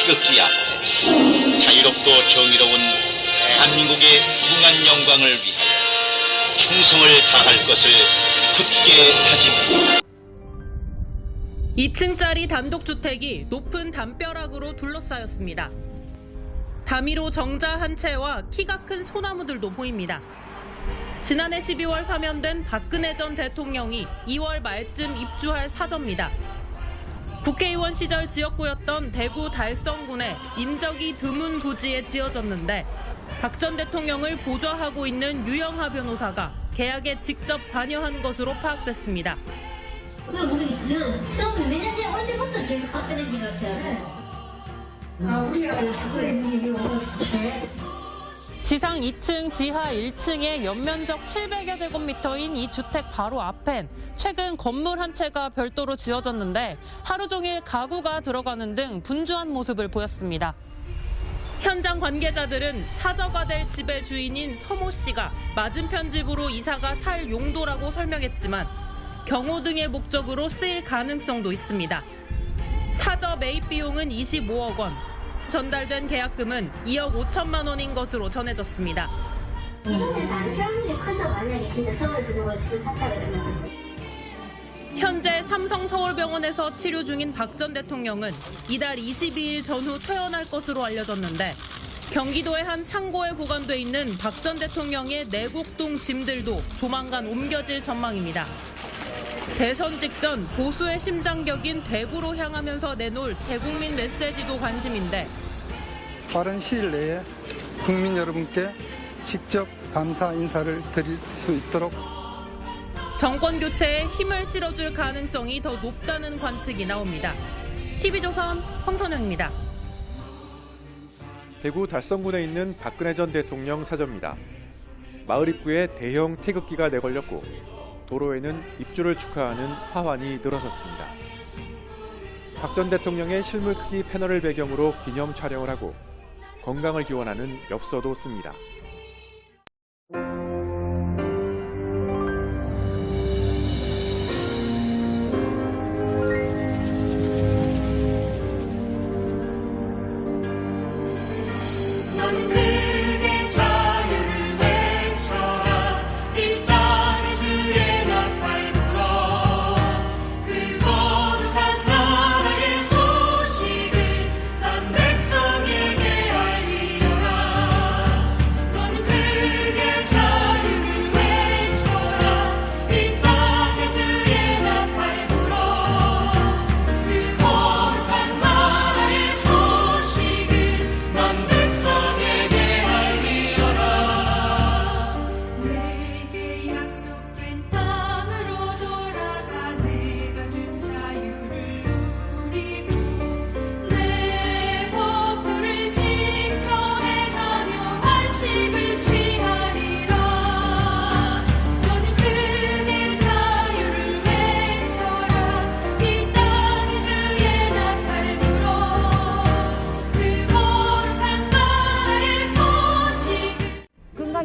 태극기 앞에 자유롭고 정의로운 대한민국의 무궁한 영광을 위하여 충성을 다할 것을 굳게 다짐합니다. 2층짜리 단독주택이 높은 담벼락으로 둘러싸였습니다. 다미로 정자 한 채와 키가 큰 소나무들도 보입니다. 지난해 12월 사면된 박근혜 전 대통령이 2월 말쯤 입주할 사저입니다. 국회의원 시절 지역구였던 대구 달성군의 인적이 드문 부지에 지어졌는데 박 전 대통령을 보좌하고 있는 유영하 변호사가 계약에 직접 관여한 것으로 파악됐습니다. 그럼 우리는 처음 몇 년째 언제부터 계속 박근혜 집을 해요? 우리가 박근혜 분위기로 지상 2층, 지하 1층의 연면적 700여 제곱미터인 이 주택 바로 앞엔 최근 건물 한 채가 별도로 지어졌는데 하루 종일 가구가 들어가는 등 분주한 모습을 보였습니다. 현장 관계자들은 사저가 될 집의 주인인 서모 씨가 맞은편 집으로 이사가 살 용도라고 설명했지만 경호 등의 목적으로 쓰일 가능성도 있습니다. 사저 매입 비용은 25억 원, 전달된 계약금은 2억 5천만 원인 것으로 전해졌습니다. 이런 데서 안 사람들이 커서 만약에 진짜 서울 드는 걸 지금 샀다 그러면 현재 삼성 서울병원에서 치료 중인 박 전 대통령은 이달 22일 전후 퇴원할 것으로 알려졌는데 경기도의 한 창고에 보관돼 있는 박 전 대통령의 내곡동 짐들도 조만간 옮겨질 전망입니다. 대선 직전 보수의 심장격인 대구로 향하면서 내놓을 대국민 메시지도 관심인데 빠른 시일 내에 국민 여러분께 직접 감사 인사를 드릴 수 있도록 정권 교체에 힘을 실어줄 가능성이 더 높다는 관측이 나옵니다. TV조선 황선영입니다. 대구 달성군에 있는 박근혜 전 대통령 사저입니다. 마을 입구에 대형 태극기가 내걸렸고 도로에는 입주를 축하하는 화환이 늘어섰습니다. 박 전 대통령의 실물 크기 패널을 배경으로 기념 촬영을 하고 건강을 기원하는 엽서도 씁니다.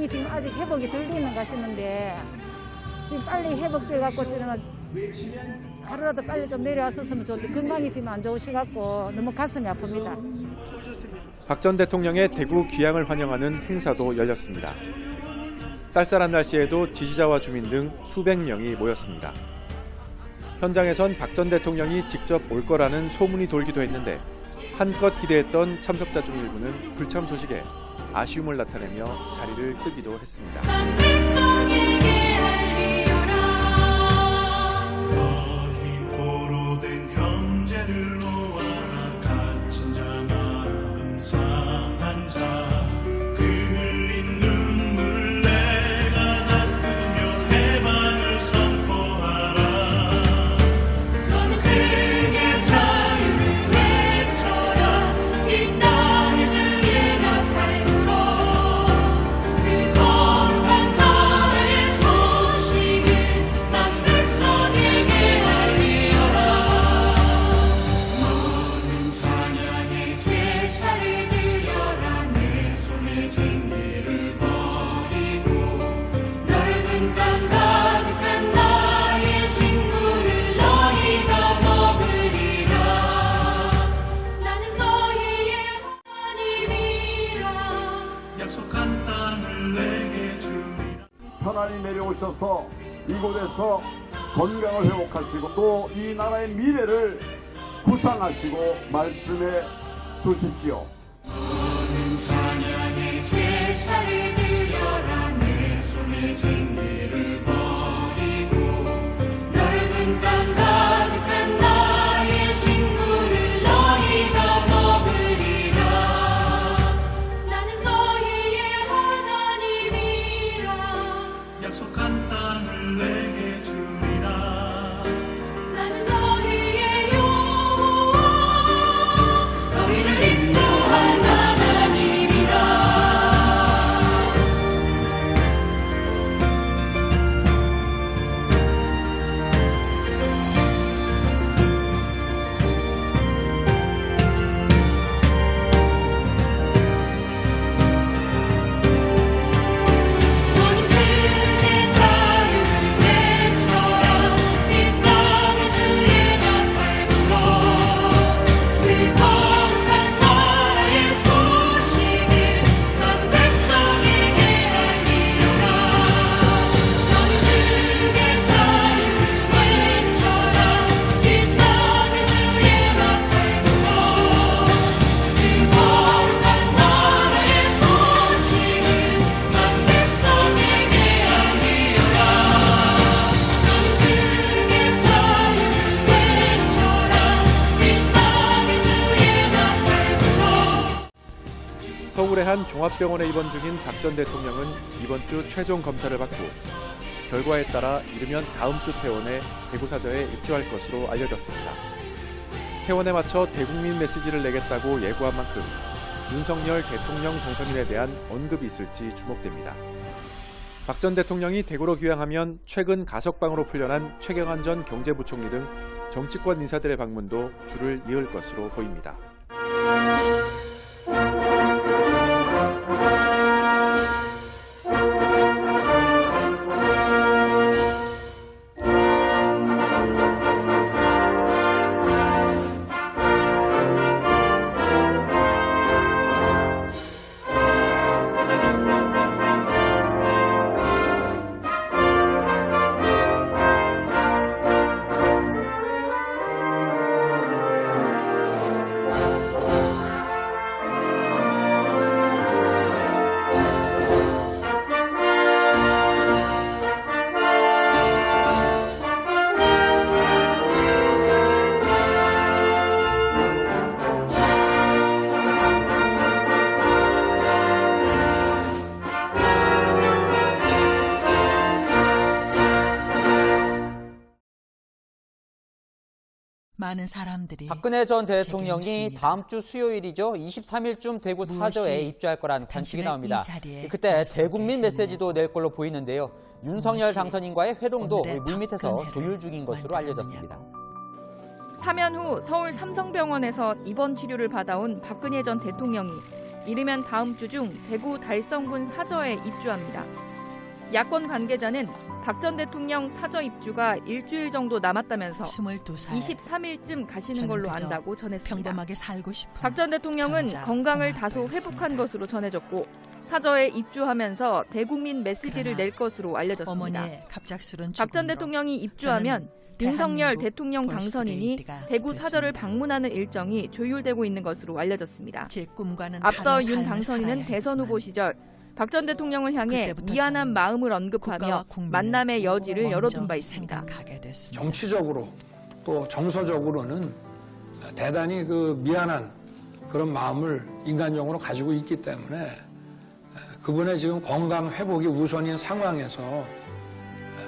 지금 아직 회복이 덜 되는 것 같는데 지금 빨리 회복돼 갖고 저는 하루라도 빨리 좀 내려왔었으면 좋은데 건강이 지금 안 좋으셔갖고 너무 가슴이 아픕니다. 박 전 대통령의 대구 귀향을 환영하는 행사도 열렸습니다. 쌀쌀한 날씨에도 지지자와 주민 등 수백 명이 모였습니다. 현장에선 박 전 대통령이 직접 올 거라는 소문이 돌기도 했는데 한껏 기대했던 참석자 중 일부는 불참 소식에 아쉬움을 나타내며 자리를 뜨기도 했습니다. 하셔서 이곳에서 건강을 회복하시고 또 이 나라의 미래를 구상하시고 말씀해 주십시오. 찬양의 제사를 드려라. 내 손에 쟁기를 버리고 넓은 땅 가득한 나의 식물을 너희가 먹으리라. 나는 너희의 하나님이라. 약속한 땅을 내게 주리라. 나는 너희의 여호와 너희를 인도할 하나님이라. 너는 크게 자유를 외쳐라. 이 땅의 주의 나팔 불어. 그 거룩한 나라의 소식을 넌 백성에게 알리라. 너는 크게 자유를 외쳐라. 이 땅의 주의 나팔 불어. 그 거룩한 나라의 소식을 넌 백성에게 알리라. 너는 크게 자유를 외쳐라. 이 땅의 주의 나팔 불어. 서울의 한 종합병원에 입원 중인 박 전 대통령은 이번 주 최종 검사를 받고 결과에 따라 이르면 다음 주 퇴원해 대구사저에 입주할 것으로 알려졌습니다. 퇴원에 맞춰 대국민 메시지를 내겠다고 예고한 만큼 윤석열 대통령 당선인에 대한 언급이 있을지 주목됩니다. 박 전 대통령이 대구로 귀향하면 최근 가석방으로 풀려난 최경환 전 경제부총리 등 정치권 인사들의 방문도 줄을 이을 것으로 보입니다. 많은 사람들이 박근혜 전 대통령이 제대로 다음 주 수요일이죠. 23일쯤 대구 사저에 입주할 거라는 관측이 나옵니다. 그때 대국민 메시지도 낼 걸로 보이는데요. 윤석열 당선인과의 회동도 물밑에서 조율 중인 것으로 알려졌습니다. 사면 후 서울 삼성병원에서 입원 치료를 받아온 박근혜 전 대통령이 이르면 다음 주 중 대구 달성군 사저에 입주합니다. 야권 관계자는 박 전 대통령 사저 입주가 일주일 정도 남았다면서 23일쯤 가시는 걸로 안다고 전했습니다. 평범하게 살고 싶은 박 전 대통령은 건강을 다소 회복한 것으로 전해졌고 사저에 입주하면서 대국민 메시지를 낼 것으로 알려졌습니다. 박 전 대통령이 입주하면 윤석열 대통령 당선인이 대구 사저를 방문하는 일정이 조율되고 있는 것으로 알려졌습니다. 앞서 윤 당선인은 대선 후보 시절 박 전 대통령을 향해 미안한 마음을 언급하며 만남의 여지를 열어둔 바 있습니다. 정치적으로 또 정서적으로는 대단히 미안한 그런 마음을 인간적으로 가지고 있기 때문에 그분의 지금 건강 회복이 우선인 상황에서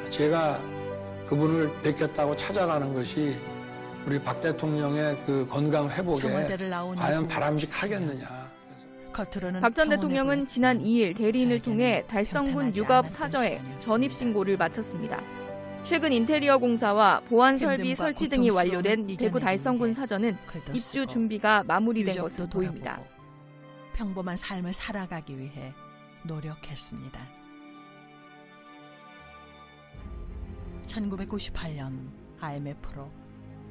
제가 그분을 뵙겠다고 찾아가는 것이 우리 박 대통령의 그 건강 회복에 과연 바람직하겠느냐. 박 전 대통령은 지난 2일 대리인을 통해 달성군 육아업 사저에 전입신고를 마쳤습니다. 최근 인테리어 공사와 보안 설비 설치 등이 완료된 대구 달성군 사저는 입주 준비가 마무리된 것으로 보입니다. 평범한 삶을 살아가기 위해 노력했습니다. 1998년 IMF로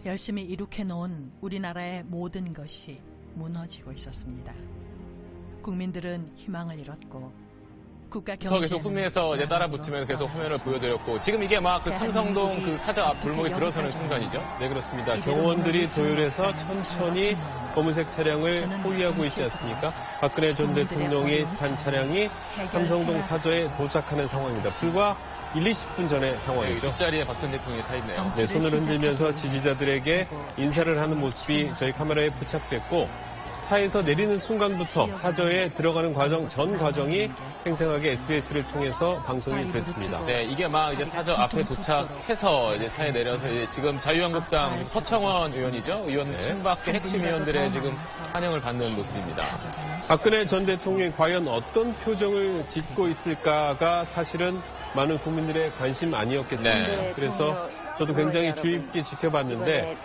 열심히 이룩해놓은 우리나라의 모든 것이 무너지고 있었습니다. 국민들은 희망을 잃었고 계속 흠내에서 이제 따라 붙으면서 계속 화면을 보여드렸고 지금 이게 막 그 삼성동 그 사저 앞 골목에 들어서는 순간이죠. 네, 그렇습니다. 경호원들이 도열해서 천천히 검은색 차량을 호위하고 있지 않습니까? 박근혜 전 대통령이 탄 차량이 삼성동 사저에 도착하는 상황입니다. 불과 1, 20분 전의 상황이죠. 뒷자리에 박 전 대통령이 타 있네요. 네, 손을 흔들면서 지지자들에게 인사를 하는 모습이 저희 카메라에 포착됐고 차에서 내리는 순간부터 사저에 들어가는 전 과정이 생생하게 SBS를 통해서 방송이 됐습니다. 네, 이게 막 이제 사저 앞에 도착해서 이제 차에 내려서 이제 지금 자유한국당 서청원 의원이죠. 의원 친박계 핵심 의원들의 지금 환영을 받는 모습입니다. 박근혜 전 대통령이 과연 어떤 표정을 짓고 있을까가 사실은 많은 국민들의 관심 아니었겠습니까? 네, 그래서 저도 굉장히 주의 깊게 지켜봤는데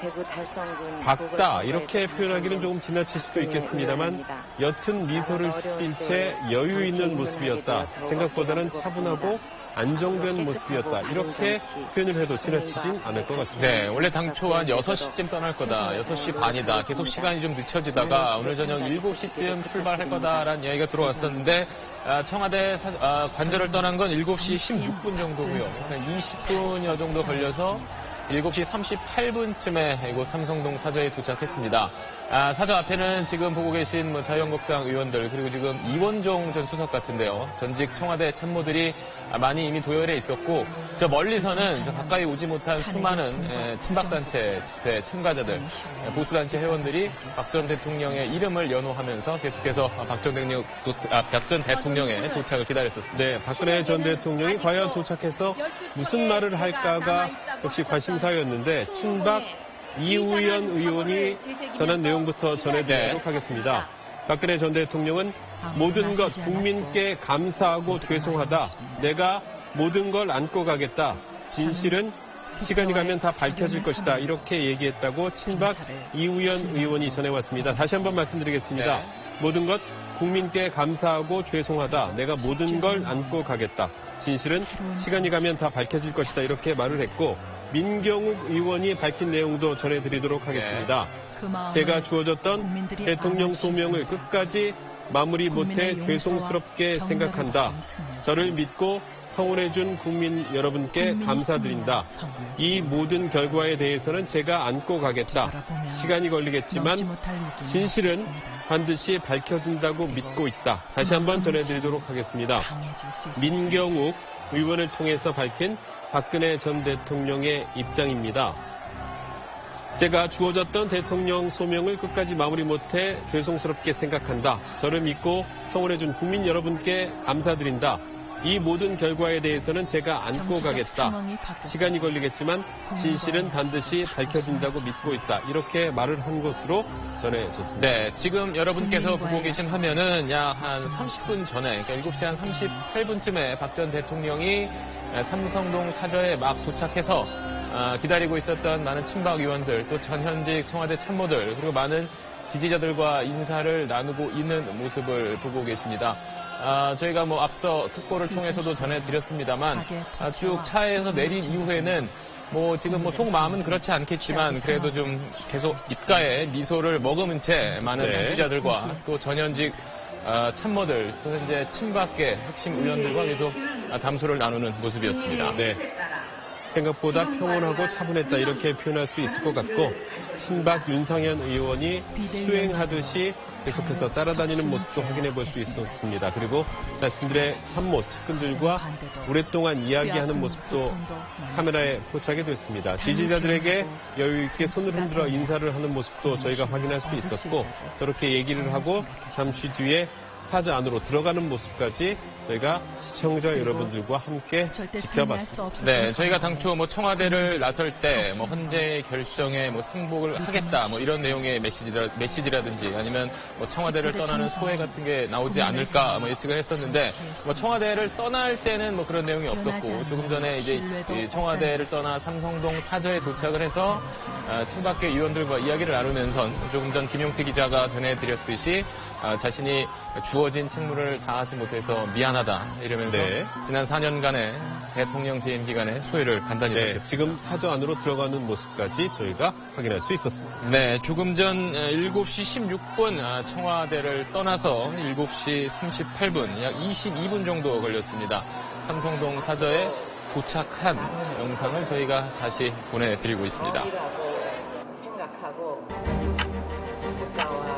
밝다 이렇게 표현하기는 조금 지나칠 수도 있겠습니다만 옅은 미소를 띈 채 여유 있는 모습이었다. 생각보다는 차분하고 안정된 모습이었다. 이렇게 표현을 해도 지나치진 않을 것 같습니다. 네, 원래 당초 한 6시쯤 떠날 거다. 6시 반이다. 계속 시간이 좀 늦춰지다가 오늘 저녁 7시쯤 출발할 거다라는 이야기가 들어왔었는데 청와대 관저를 떠난 건 7시 16분 정도고요. 한 20분여 정도 걸려서 7시 38분쯤에 이곳 삼성동 사저에 도착했습니다. 사저 앞에는 지금 보고 계신 자유한국당 의원들 그리고 지금 이원종 전 수석 같은데요. 전직 청와대 참모들이 많이 이미 도열해 있었고 저 멀리서는 저 가까이 오지 못한 수많은 친박단체 집회 참가자들 보수단체 회원들이 박 전 대통령의 이름을 연호하면서 계속해서 박 전 대통령의 도착을 기다렸었습니다. 네, 박근혜 전 대통령이 과연 도착해서 무슨 말을 할까가 역시 관심사였는데 친박 이우연 의원이 전한 내용부터 전해드리도록 하겠습니다. 박근혜 전 대통령은 모든 것 국민께 감사하고 죄송하다. 내가 모든 걸 안고 가겠다. 진실은 시간이 가면 다 밝혀질 것이다. 이렇게 얘기했다고 친박 이우연 의원이 전해왔습니다. 다시 한번 말씀드리겠습니다. 모든 것 국민께 감사하고 죄송하다. 내가 모든 걸 안고 가겠다. 진실은 시간이 가면 다 밝혀질 것이다. 이렇게 말을 했고 민경욱 의원이 밝힌 내용도 전해드리도록 하겠습니다. 제가 주어졌던 대통령 소명을 끝까지 마무리 못해 죄송스럽게 생각한다. 저를 믿고 성원해준 국민 여러분께 감사드린다. 이 모든 결과에 대해서는 제가 안고 가겠다. 시간이 걸리겠지만 진실은 반드시 밝혀진다고 믿고 있다. 다시 한번 전해드리도록 하겠습니다. 민경욱 의원을 통해서 밝힌 박근혜 전 대통령의 입장입니다. 제가 주어졌던 대통령 소명을 끝까지 마무리 못해 죄송스럽게 생각한다. 저를 믿고 성원해준 국민 여러분께 감사드린다. 이 모든 결과에 대해서는 제가 안고 가겠다. 시간이 걸리겠지만 진실은 반드시 밝혀진다고 믿고 있다. 이렇게 말을 한 것으로 전해졌습니다. 네, 지금 여러분께서 보고 계신 화면은 약 한 30분 전에, 그러니까 7시 한 38분쯤에 박 전 대통령이 삼성동 사저에 막 도착해서 기다리고 있었던 많은 친박 의원들, 또 전현직 청와대 참모들, 그리고 많은 지지자들과 인사를 나누고 있는 모습을 보고 계십니다. 저희가 앞서 특보를 통해서도 전해드렸습니다만 쭉 차에서 내린 이후에는 지금 속마음은 그렇지 않겠지만 그래도 좀 계속 입가에 미소를 머금은 채 많은 지지자들과 또 전현직 참모들 또 현재 친박계 핵심 의원들과 계속 담소를 나누는 모습이었습니다. 네. 생각보다 평온하고 차분했다 이렇게 표현할 수 있을 것 같고 친박 윤상현 의원이 수행하듯이 계속해서 따라다니는 모습도 확인해 볼 수 있었습니다. 그리고 자신들의 참모, 측근들과 오랫동안 이야기하는 모습도 카메라에 포착이 됐습니다. 지지자들에게 여유 있게 손을 흔들어 인사를 하는 모습도 저희가 확인할 수 있었고 저렇게 얘기를 하고 잠시 뒤에 사저 안으로 들어가는 모습까지 저희가 시청자 여러분들과 함께 지켜봤습니다. 네, 저희가 당초 청와대를 나설 때 헌재 결정에 승복을 하겠다 이런 내용의 메시지라든지 아니면 청와대를 떠나는 소회 같은 게 나오지 않을까 예측을 했었는데 청와대를 떠날 때는 그런 내용이 없었고 조금 전에 이제 청와대를 떠나 삼성동 사저에 도착을 해서 친박계 의원들과 이야기를 나누면서 조금 전 김용태 기자가 전해드렸듯이 자신이 주어진 책무를 다하지 못해서 미안하다 이러면서 네. 지난 4년간의 대통령 재임 기간의 소요를 간단히 네, 밝혔습니다. 지금 사저 안으로 들어가는 모습까지 저희가 확인할 수 있었습니다. 네, 조금 전 7시 16분 청와대를 떠나서 7시 38분, 약 22분 정도 걸렸습니다. 삼성동 사저에 도착한 영상을 저희가 다시 보내드리고 있습니다. 생각하고 국가와